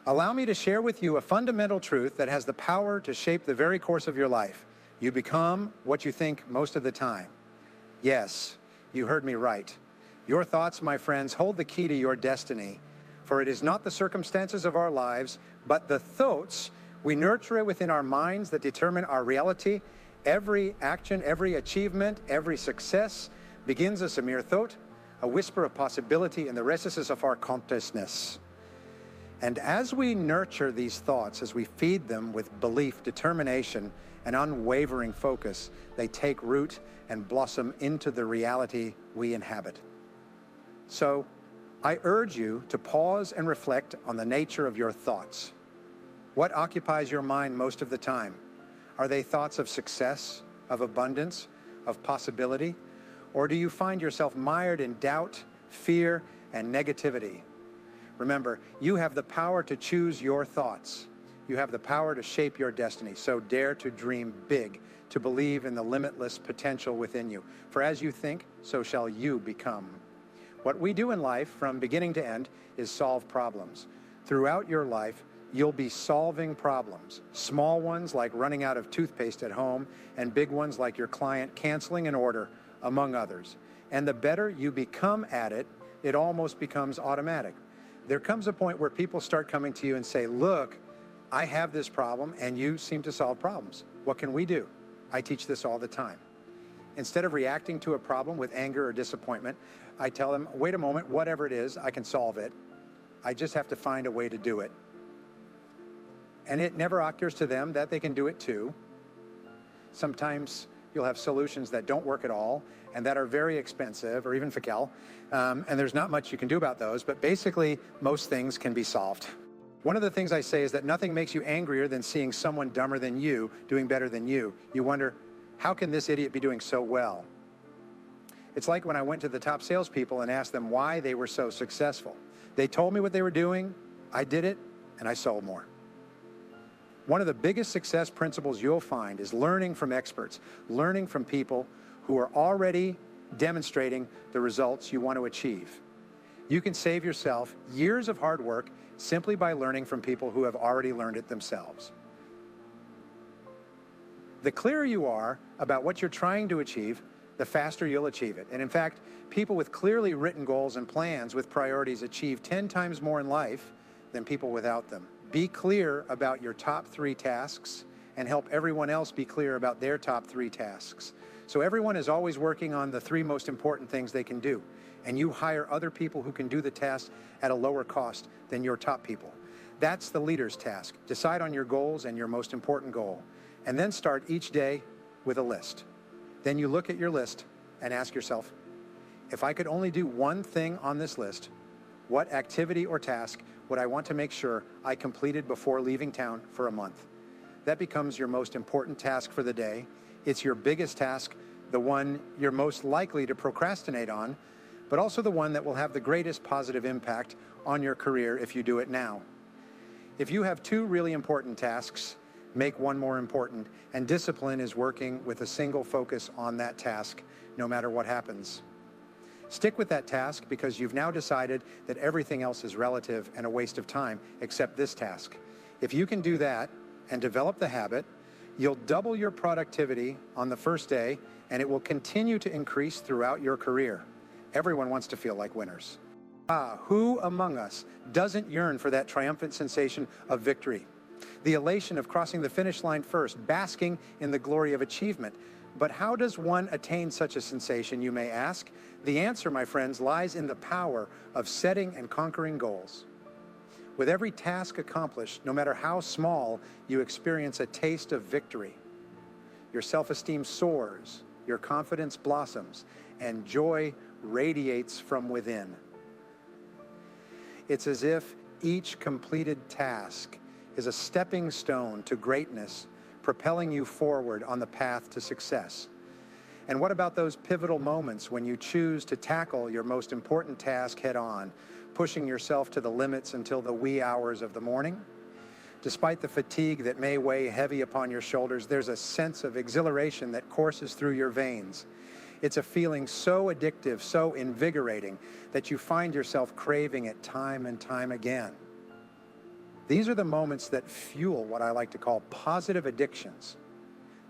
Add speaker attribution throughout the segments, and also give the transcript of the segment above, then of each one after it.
Speaker 1: Allow me to share with you a fundamental truth that has the power to shape the very course of your life. You become what you think most of the time. Yes, you heard me right. Your thoughts, my friends, hold the key to your destiny. For it is not the circumstances of our lives, but the thoughts we nurture it within our minds that determine our reality. Every action, every achievement, every success begins as a mere thought, a whisper of possibility in the recesses of our consciousness. And as we nurture these thoughts, as we feed them with belief, determination, and unwavering focus, they take root and blossom into the reality we inhabit. So, I urge you to pause and reflect on the nature of your thoughts. What occupies your mind most of the time? Are they thoughts of success, of abundance, of possibility? Or do you find yourself mired in doubt, fear, and negativity? Remember, you have the power to choose your thoughts. You have the power to shape your destiny. So dare to dream big, to believe in the limitless potential within you. For as you think, so shall you become. What we do in life, from beginning to end, is solve problems. Throughout your life, you'll be solving problems. Small ones like running out of toothpaste at home, and big ones like your client canceling an order, among others. And the better you become at it, it almost becomes automatic. There comes a point where people start coming to you and say, look, I have this problem and you seem to solve problems. What can we do? I teach this all the time. Instead of reacting to a problem with anger or disappointment, I tell them, wait a moment, whatever it is, I can solve it. I just have to find a way to do it. And it never occurs to them that they can do it too. Sometimes you'll have solutions that don't work at all and that are very expensive or even FICAL, and there's not much you can do about those, but basically most things can be solved. One of the things I say is that nothing makes you angrier than seeing someone dumber than you doing better than you. You wonder, how can this idiot be doing so well? It's like when I went to the top salespeople and asked them why they were so successful. They told me what they were doing, I did it, and I sold more. One of the biggest success principles you'll find is learning from experts, learning from people who are already demonstrating the results you want to achieve. You can save yourself years of hard work simply by learning from people who have already learned it themselves. The clearer you are about what you're trying to achieve, the faster you'll achieve it. And in fact, people with clearly written goals and plans with priorities achieve 10 times more in life than people without them. Be clear about your top 3 tasks and help everyone else be clear about their top 3 tasks. So everyone is always working on the 3 most important things they can do. And you hire other people who can do the task at a lower cost than your top people. That's the leader's task. Decide on your goals and your most important goal. And then start each day with a list. Then you look at your list and ask yourself, if I could only do one thing on this list, what activity or task would I want to make sure I completed before leaving town for a month? That becomes your most important task for the day. It's your biggest task, the one you're most likely to procrastinate on, but also the one that will have the greatest positive impact on your career if you do it now. If you have 2 really important tasks, make one more important, and discipline is working with a single focus on that task, no matter what happens. Stick with that task because you've now decided that everything else is relative and a waste of time except this task. If you can do that and develop the habit, you'll double your productivity on the first day, and it will continue to increase throughout your career. Everyone wants to feel like winners. Who among us doesn't yearn for that triumphant sensation of victory? The elation of crossing the finish line first, basking in the glory of achievement. But how does one attain such a sensation, you may ask? The answer, my friends, lies in the power of setting and conquering goals. With every task accomplished, no matter how small, you experience a taste of victory. Your self-esteem soars, your confidence blossoms, and joy radiates from within. It's as if each completed task is a stepping stone to greatness, propelling you forward on the path to success. And what about those pivotal moments when you choose to tackle your most important task head on, pushing yourself to the limits until the wee hours of the morning? Despite the fatigue that may weigh heavy upon your shoulders, there's a sense of exhilaration that courses through your veins. It's a feeling so addictive, so invigorating, that you find yourself craving it time and time again. These are the moments that fuel what I like to call positive addictions.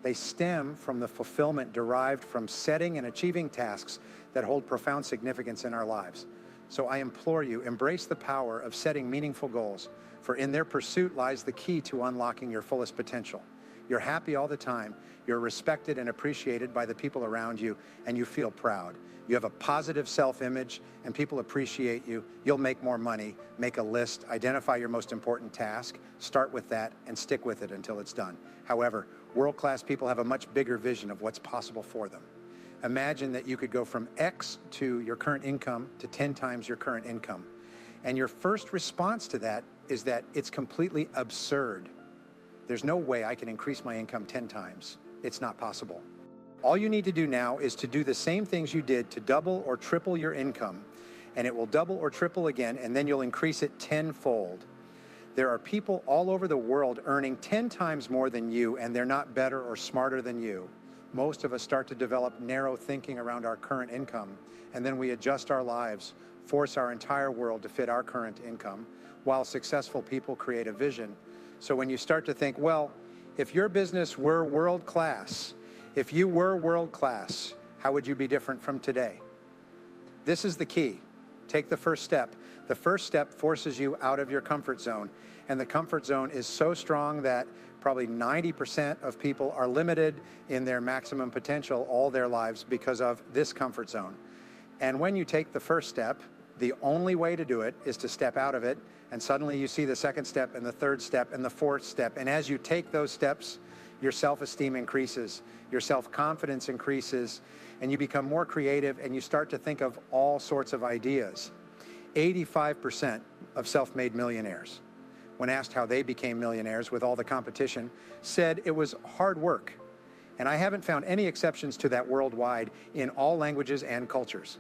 Speaker 1: They stem from the fulfillment derived from setting and achieving tasks that hold profound significance in our lives. So I implore you, embrace the power of setting meaningful goals, for in their pursuit lies the key to unlocking your fullest potential. You're happy all the time, you're respected and appreciated by the people around you, and you feel proud. You have a positive self-image, and people appreciate you. You'll make more money, make a list, identify your most important task, start with that, and stick with it until it's done. However, world-class people have a much bigger vision of what's possible for them. Imagine that you could go from X to your current income to 10 times your current income. And your first response to that is that it's completely absurd. There's no way I can increase my income 10 times. It's not possible. All you need to do now is to do the same things you did to double or triple your income, and it will double or triple again, and then you'll increase it tenfold. There are people all over the world earning 10 times more than you, and they're not better or smarter than you. Most of us start to develop narrow thinking around our current income, and then we adjust our lives, force our entire world to fit our current income, while successful people create a vision. So when you start to think, well, if your business were world-class, if you were world-class, how would you be different from today? This is the key. Take the first step. The first step forces you out of your comfort zone, and the comfort zone is so strong that probably 90% of people are limited in their maximum potential all their lives because of this comfort zone. And when you take the first step, the only way to do it is to step out of it, and suddenly you see the second step and the third step and the fourth step. And as you take those steps, your self-esteem increases, your self-confidence increases, and you become more creative, and you start to think of all sorts of ideas. 85% of self-made millionaires, when asked how they became millionaires with all the competition, said it was hard work. And I haven't found any exceptions to that worldwide in all languages and cultures.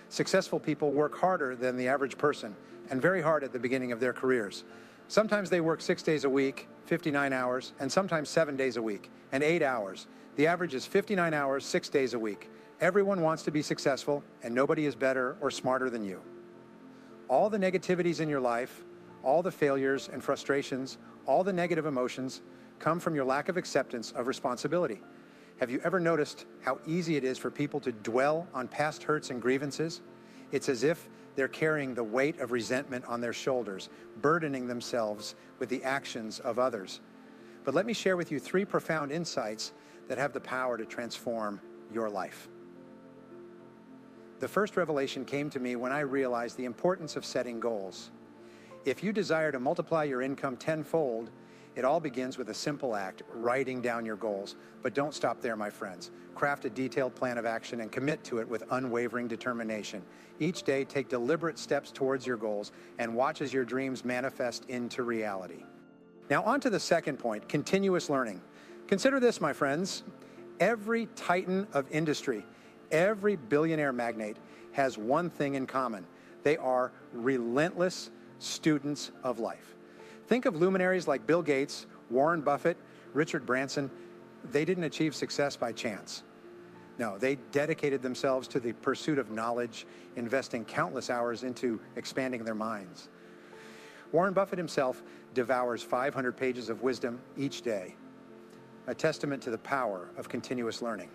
Speaker 1: Successful people work harder than the average person, and very hard at the beginning of their careers. Sometimes they work 6 days a week, 59 hours, and sometimes 7 days a week, and 8 hours. The average is 59 hours, 6 days a week. Everyone wants to be successful, and nobody is better or smarter than you. All the negativities in your life, all the failures and frustrations, all the negative emotions come from your lack of acceptance of responsibility. Have you ever noticed how easy it is for people to dwell on past hurts and grievances? It's as if they're carrying the weight of resentment on their shoulders, burdening themselves with the actions of others. But let me share with you 3 profound insights that have the power to transform your life. The first revelation came to me when I realized the importance of setting goals. If you desire to multiply your income tenfold, it all begins with a simple act, writing down your goals. But don't stop there, my friends. Craft a detailed plan of action and commit to it with unwavering determination. Each day, take deliberate steps towards your goals and watch as your dreams manifest into reality. Now, on to the second point, continuous learning. Consider this, my friends. Every titan of industry, every billionaire magnate has one thing in common. They are relentless students of life. Think of luminaries like Bill Gates, Warren Buffett, Richard Branson. They didn't achieve success by chance. No, they dedicated themselves to the pursuit of knowledge, investing countless hours into expanding their minds. Warren Buffett himself devours 500 pages of wisdom each day, a testament to the power of continuous learning.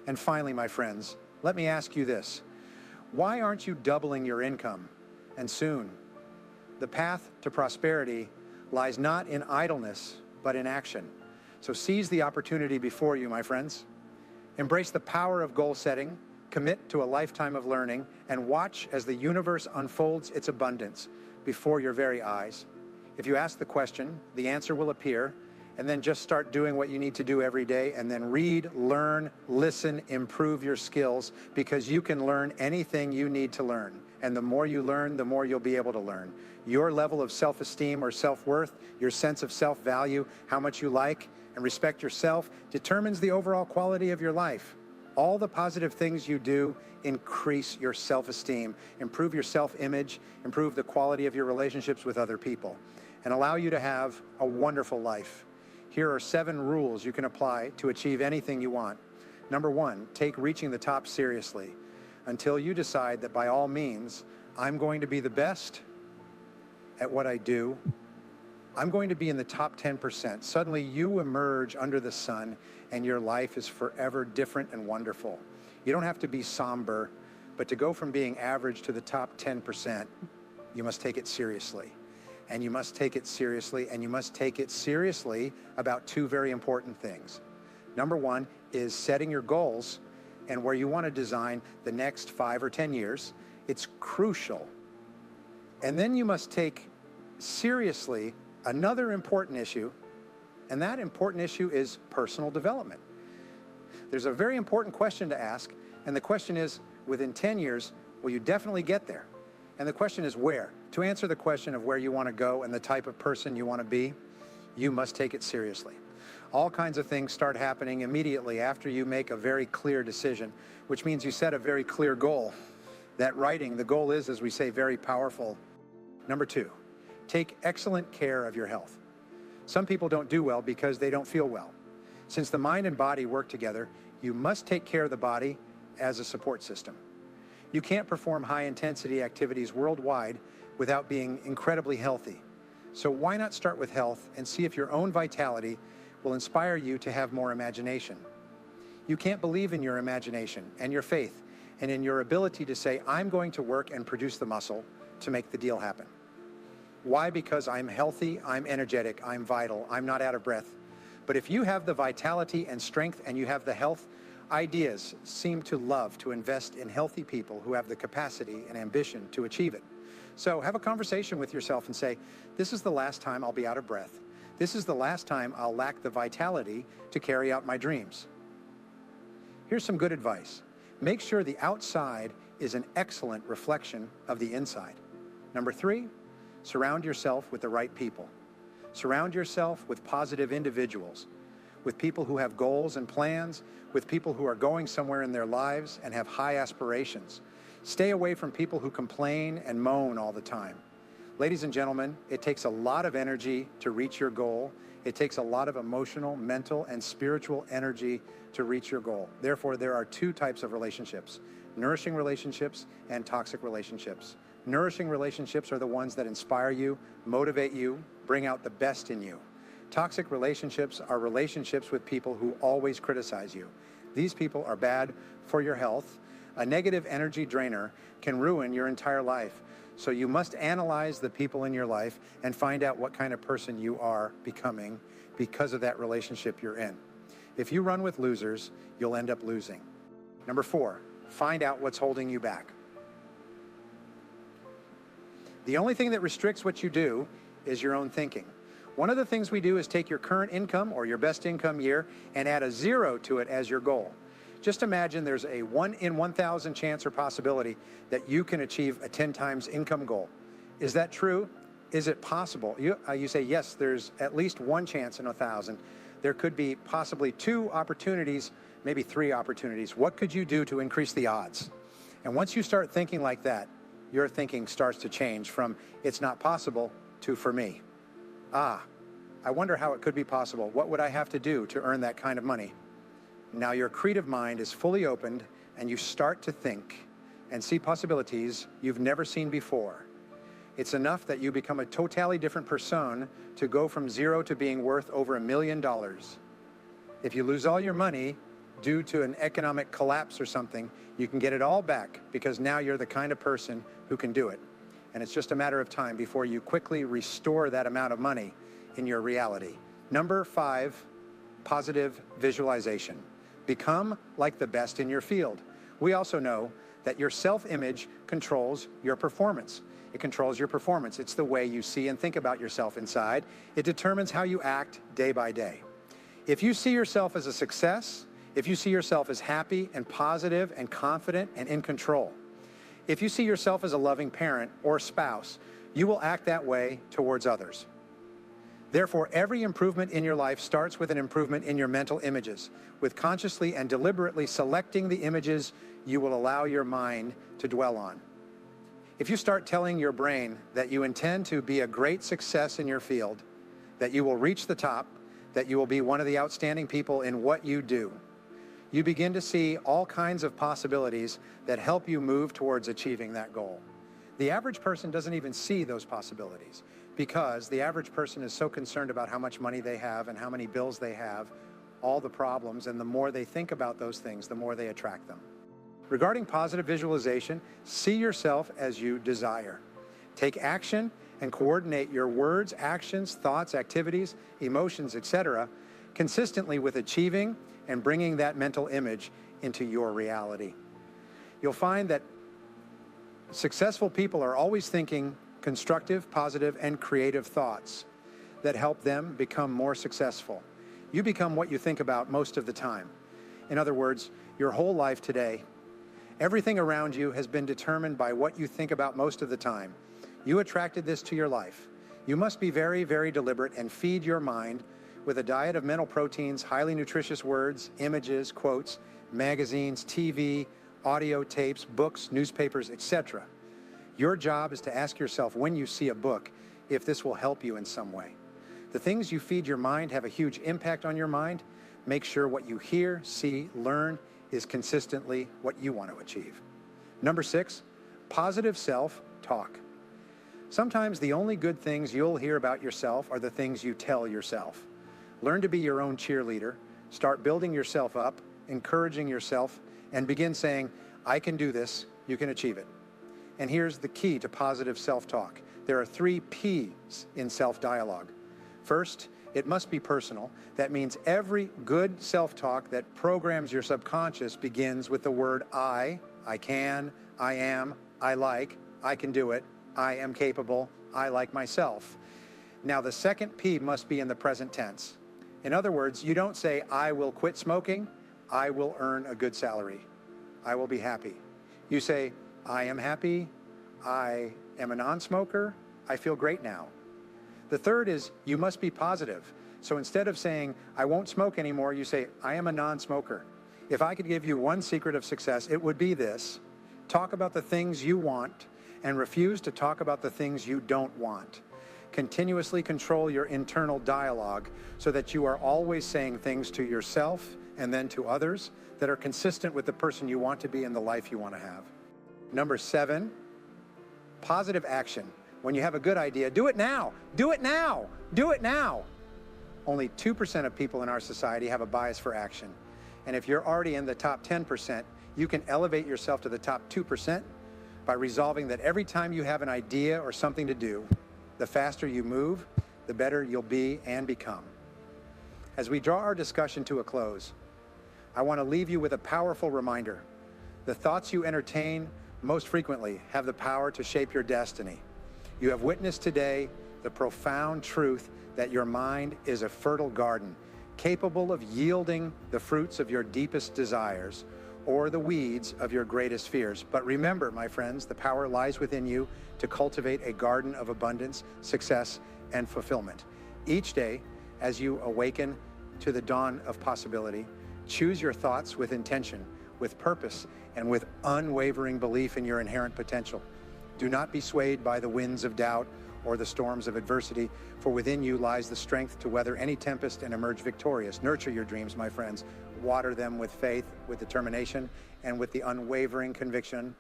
Speaker 1: And finally, my friends, let me ask you this. Why aren't you doubling your income? And soon? The path to prosperity lies not in idleness, but in action. So seize the opportunity before you, my friends. Embrace the power of goal setting, commit to a lifetime of learning, and watch as the universe unfolds its abundance before your very eyes. If you ask the question, the answer will appear, and then just start doing what you need to do every day, and then read, learn, listen, improve your skills, because you can learn anything you need to learn. And the more you learn, the more you'll be able to learn. Your level of self-esteem or self-worth, your sense of self-value, how much you like and respect yourself, determines the overall quality of your life. All the positive things you do increase your self-esteem, improve your self-image, improve the quality of your relationships with other people, and allow you to have a wonderful life. Here are 7 rules you can apply to achieve anything you want. Number 1, take reaching the top seriously until you decide that by all means, I'm going to be the best at what I do I'm going to be in the top 10%. Suddenly you emerge under the sun and your life is forever different and wonderful. You don't have to be somber, but to go from being average to the top 10%, you must take it seriously. And you must take it seriously, and you must take it seriously about two very important things. Number one is setting your goals and where you want to design the next 5 or 10 years. It's crucial. And then you must take seriously another important issue, and that important issue is personal development. There's a very important question to ask, and the question is, within 10 years, will you definitely get there? And the question is where? To answer the question of where you want to go and the type of person you want to be, you must take it seriously. All kinds of things start happening immediately after you make a very clear decision, which means you set a very clear goal. That writing, the goal is, as we say, very powerful. Number two, take excellent care of your health. Some people don't do well because they don't feel well. Since the mind and body work together, you must take care of the body as a support system. You can't perform high-intensity activities worldwide without being incredibly healthy. So why not start with health and see if your own vitality will inspire you to have more imagination? You can't believe in your imagination and your faith and in your ability to say, I'm going to work and produce the muscle to make the deal happen. Why? Because I'm healthy, I'm energetic, I'm vital, I'm not out of breath. But if you have the vitality and strength and you have the health, ideas seem to love to invest in healthy people who have the capacity and ambition to achieve it. So have a conversation with yourself and say, this is the last time I'll be out of breath. This is the last time I'll lack the vitality to carry out my dreams. Here's some good advice. Make sure the outside is an excellent reflection of the inside. Number three, surround yourself with the right people. Surround yourself with positive individuals, with people who have goals and plans, with people who are going somewhere in their lives and have high aspirations. Stay away from people who complain and moan all the time. Ladies and gentlemen, it takes a lot of energy to reach your goal. It takes a lot of emotional, mental, and spiritual energy to reach your goal. Therefore, there are two types of relationships: nourishing relationships and toxic relationships. Nourishing relationships are the ones that inspire you, motivate you, bring out the best in you. Toxic relationships are relationships with people who always criticize you. These people are bad for your health. A negative energy drainer can ruin your entire life. So you must analyze the people in your life and find out what kind of person you are becoming because of that relationship you're in. If you run with losers, you'll end up losing. Number four, find out what's holding you back. The only thing that restricts what you do is your own thinking. One of the things we do is take your current income or your best income year and add a 0 to it as your goal. Just imagine there's a 1 in 1,000 chance or possibility that you can achieve a 10 times income goal. Is that true? Is it possible? You say, yes, there's at least one chance in 1,000. There could be possibly 2 opportunities, maybe 3 opportunities. What could you do to increase the odds? And once you start thinking like that, your thinking starts to change from it's not possible to for me. I wonder how it could be possible. What would I have to do to earn that kind of money? Now your creative mind is fully opened and you start to think and see possibilities you've never seen before. It's enough that you become a totally different person to go from 0 to being worth over $1 million. If you lose all your money due to an economic collapse or something, you can get it all back because now you're the kind of person who can do it. And it's just a matter of time before you quickly restore that amount of money in your reality. Number 5, positive visualization. Become like the best in your field. We also know that your self-image controls your performance. It controls your performance. It's the way you see and think about yourself inside. It determines how you act day by day. If you see yourself as a success, if you see yourself as happy and positive and confident and in control, if you see yourself as a loving parent or spouse, you will act that way towards others. Therefore, every improvement in your life starts with an improvement in your mental images, with consciously and deliberately selecting the images you will allow your mind to dwell on. If you start telling your brain that you intend to be a great success in your field, that you will reach the top, that you will be one of the outstanding people in what you do, you begin to see all kinds of possibilities that help you move towards achieving that goal. The average person doesn't even see those possibilities because the average person is so concerned about how much money they have and how many bills they have, all the problems, and the more they think about those things, the more they attract them. Regarding positive visualization, see yourself as you desire. Take action and coordinate your words, actions, thoughts, activities, emotions, etc., consistently with achieving and bringing that mental image into your reality. You'll find that successful people are always thinking constructive, positive, and creative thoughts that help them become more successful. You become what you think about most of the time. In other words, your whole life today, everything around you has been determined by what you think about most of the time. You attracted this to your life. You must be very, very deliberate and feed your mind with a diet of mental proteins, highly nutritious words, images, quotes, magazines, TV, audio tapes, books, newspapers, etc. Your job is to ask yourself when you see a book if this will help you in some way. The things you feed your mind have a huge impact on your mind. Make sure what you hear, see, learn is consistently what you want to achieve. Number 6, positive self-talk. Sometimes the only good things you'll hear about yourself are the things you tell yourself. Learn to be your own cheerleader. Start building yourself up, encouraging yourself, and begin saying, I can do this, you can achieve it. And here's the key to positive self-talk. There are 3 P's in self-dialogue. First, it must be personal. That means every good self-talk that programs your subconscious begins with the word I can, I am, I like, I can do it, I am capable, I like myself. Now the second P must be in the present tense. In other words, you don't say, I will quit smoking, I will earn a good salary, I will be happy. You say, I am happy, I am a non-smoker, I feel great now. The third is, you must be positive. So instead of saying, I won't smoke anymore, you say, I am a non-smoker. If I could give you one secret of success, it would be this: talk about the things you want and refuse to talk about the things you don't want. Continuously control your internal dialogue so that you are always saying things to yourself and then to others that are consistent with the person you want to be and the life you want to have. Number 7, positive action. When you have a good idea, do it now, do it now, do it now. Only 2% of people in our society have a bias for action. And if you're already in the top 10%, you can elevate yourself to the top 2% by resolving that every time you have an idea or something to do, the faster you move, the better you'll be and become. As we draw our discussion to a close, I want to leave you with a powerful reminder. The thoughts you entertain most frequently have the power to shape your destiny. You have witnessed today the profound truth that your mind is a fertile garden, capable of yielding the fruits of your deepest desires or the weeds of your greatest fears. But remember, my friends, the power lies within you to cultivate a garden of abundance, success, and fulfillment. Each day, as you awaken to the dawn of possibility, choose your thoughts with intention, with purpose, and with unwavering belief in your inherent potential. Do not be swayed by the winds of doubt or the storms of adversity, for within you lies the strength to weather any tempest and emerge victorious. Nurture your dreams, my friends. Water them with faith, with determination, and with the unwavering conviction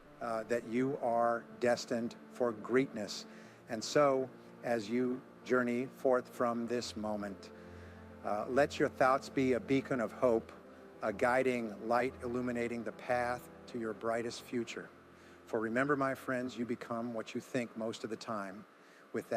Speaker 1: that you are destined for greatness. And so, as you journey forth from this moment, let your thoughts be a beacon of hope, a guiding light illuminating the path to your brightest future. For remember, my friends, you become what you think most of the time. With that,